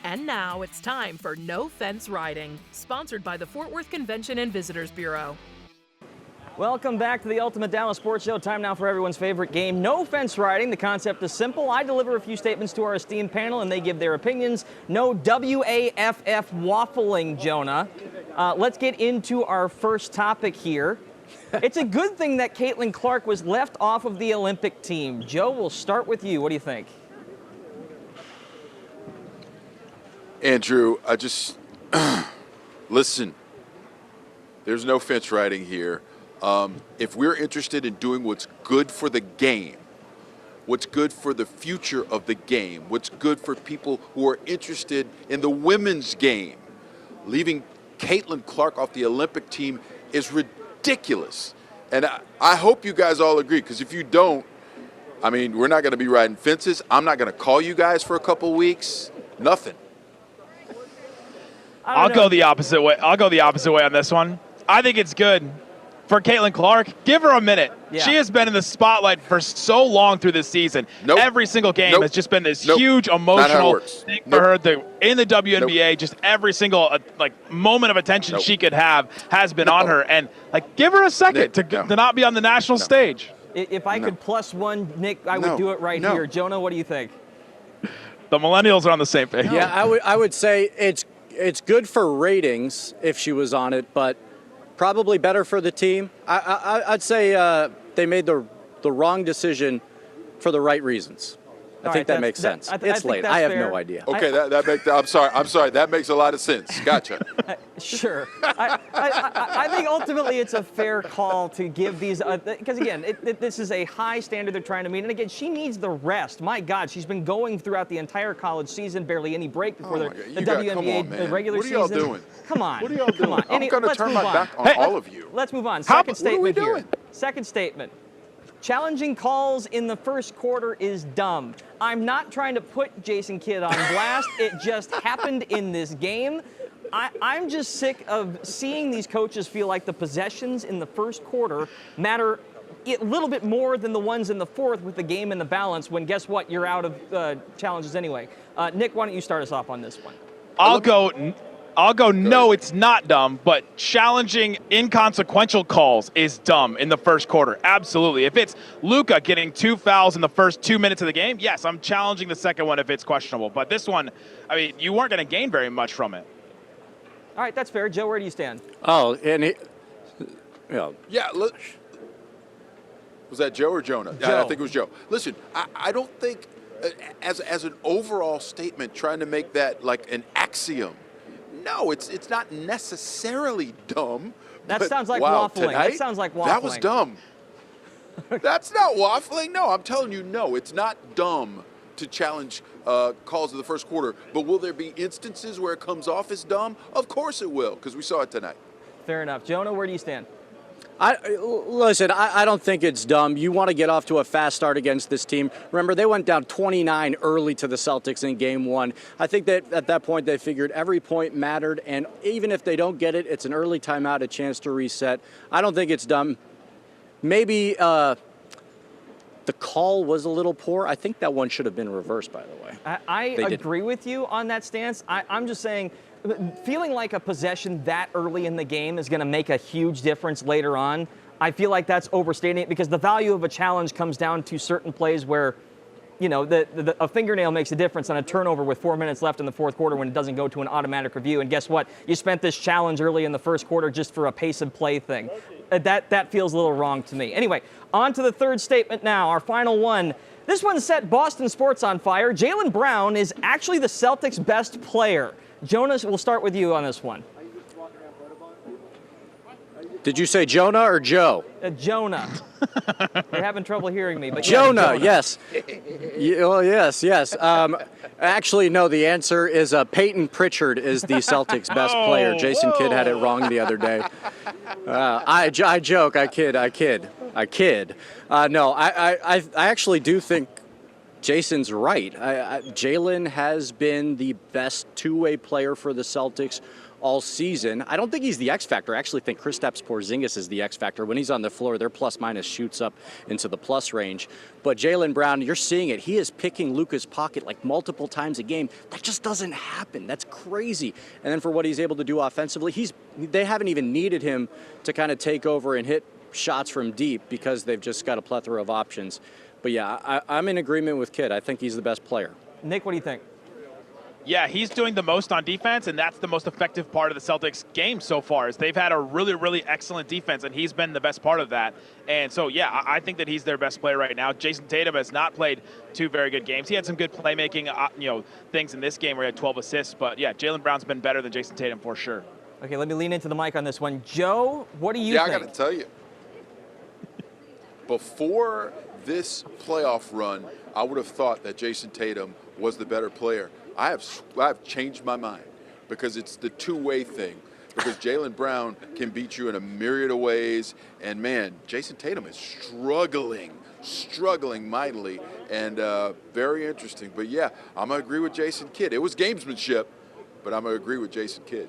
And now it's time for No Fence Riding, sponsored by the Fort Worth Convention and Visitors Bureau. Welcome back to the Ultimate Dallas Sports Show. Time now for everyone's favorite game, No Fence Riding. The concept is simple. I deliver a few statements to our esteemed panel, and they give their opinions. No WAFF waffling, Jonah. Let's get into our first topic here. It's a good thing that Caitlin Clark was left off of the Olympic team. Joe, we'll start with you. What do you think? Andrew, I just listen. There's no fence riding here. If we're interested in doing what's good for the game, what's good for the future of the game, what's good for people who are interested in the women's game, leaving Caitlin Clark off the Olympic team is ridiculous. And I hope you guys all agree, because if you don't, I mean, we're not going to be riding fences. I'm not going to call you guys for a couple weeks. Nothing. I'll go the opposite way. I'll go the opposite way on this one. I think it's good for Caitlin Clark. Give her a minute. Yeah. She has been in the spotlight for so long through this season. Nope. Every single game has just been this Nope. huge emotional thing for her. In the WNBA, Nope. just every single moment of attention she could have has been on her. And give her a second to not be on the national stage. If I could plus one, Nick, I would do it right here. Jonah, what do you think? The millennials are on the same page. Yeah, I would say it's good for ratings if she was on it, but probably better for the team. I'd say they made the wrong decision for the right reasons. I think that makes sense. It's late. I have no idea. Okay, I'm sorry. That makes a lot of sense. Gotcha. Sure. I think ultimately it's a fair call to give these, because again, this is a high standard they're trying to meet. And again, she needs the rest. My God, she's been going throughout the entire college season, barely any break before the WNBA, the regular season. What are y'all doing? Come on. What are y'all doing? I'm going to turn my back on all of you. Let's move on. What are we doing? Second statement. Challenging calls in the first quarter is dumb. I'm not trying to put Jason Kidd on blast. It just happened in this game. I'm just sick of seeing these coaches feel like the possessions in the first quarter matter a little bit more than the ones in the fourth with the game in the balance when, guess what, you're out of challenges anyway. Nick, why don't you start us off on this one? I'll go, no, it's not dumb, but challenging inconsequential calls is dumb in the first quarter. Absolutely. If it's Luka getting 2 fouls in the first 2 minutes of the game, yes, I'm challenging the second one if it's questionable. But this one, I mean, you weren't going to gain very much from it. All right, that's fair. Joe, where do you stand? Oh, Yeah, look. Was that Joe or Jonah? Joe. I think it was Joe. Listen, I don't think, as an overall statement, trying to make that like an axiom, no, it's not necessarily dumb. That sounds like waffling. Tonight, That sounds like waffling. That was dumb. That's not waffling. No, I'm telling you, no, it's not dumb to challenge calls of the first quarter. But will there be instances where it comes off as dumb? Of course it will, because we saw it tonight. Fair enough. Jonah, where do you stand? Listen, I don't think it's dumb. You want to get off to a fast start against this team. Remember, they went down 29 early to the Celtics in game one. I think that at that point they figured every point mattered, and even if they don't get it, it's an early timeout, a chance to reset. I don't think it's dumb. Maybe the call was a little poor. I think that one should have been reversed, by the way. I agree with you on that stance. I'm just saying, feeling like a possession that early in the game is going to make a huge difference later on, I feel like that's overstating it, because the value of a challenge comes down to certain plays where, you know, a fingernail makes a difference on a turnover with 4 minutes left in the fourth quarter when it doesn't go to an automatic review. And guess what? You spent this challenge early in the first quarter just for a pace of play thing. That feels a little wrong to me. Anyway, on to the third statement now, our final one. This one set Boston sports on fire. Jaylen Brown is actually the Celtics' best player. Jonas, we'll start with you on this one. Did you say Jonah or Joe? Jonah. You're having trouble hearing me. But Jonah, yes. Yes. Actually, no, the answer is Peyton Pritchard is the Celtics' best player. Jason Kidd had it wrong the other day. I joke. I kid. No, I actually do think Jason's right. Jaylen has been the best two-way player for the Celtics all season. I don't think he's the X factor. I actually think Kristaps Porzingis is the X factor. When he's on the floor, their plus minus shoots up into the plus range. But Jaylen Brown, you're seeing it. He is picking Luka's pocket like multiple times a game. That just doesn't happen. That's crazy. And then for what he's able to do offensively, they haven't even needed him to kind of take over and hit shots from deep because they've just got a plethora of options. But yeah, I'm in agreement with Kidd. I think he's the best player. Nick, what do you think? Yeah, he's doing the most on defense, and that's the most effective part of the Celtics game so far. Is they've had a really, really excellent defense, and he's been the best part of that. And so, yeah, I think that he's their best player right now. Jason Tatum has not played 2 very good games. He had some good playmaking, things in this game where he had 12 assists. But yeah, Jaylen Brown's been better than Jason Tatum for sure. Okay, let me lean into the mic on this one. Joe, what do you think? Yeah, I got to tell you, before this playoff run, I would have thought that Jason Tatum was the better player. I have changed my mind because it's the two-way thing. Because Jaylen Brown can beat you in a myriad of ways, and man, Jason Tatum is struggling mightily, and very interesting. But yeah, I'm gonna agree with Jason Kidd. It was gamesmanship, but I'm gonna agree with Jason Kidd.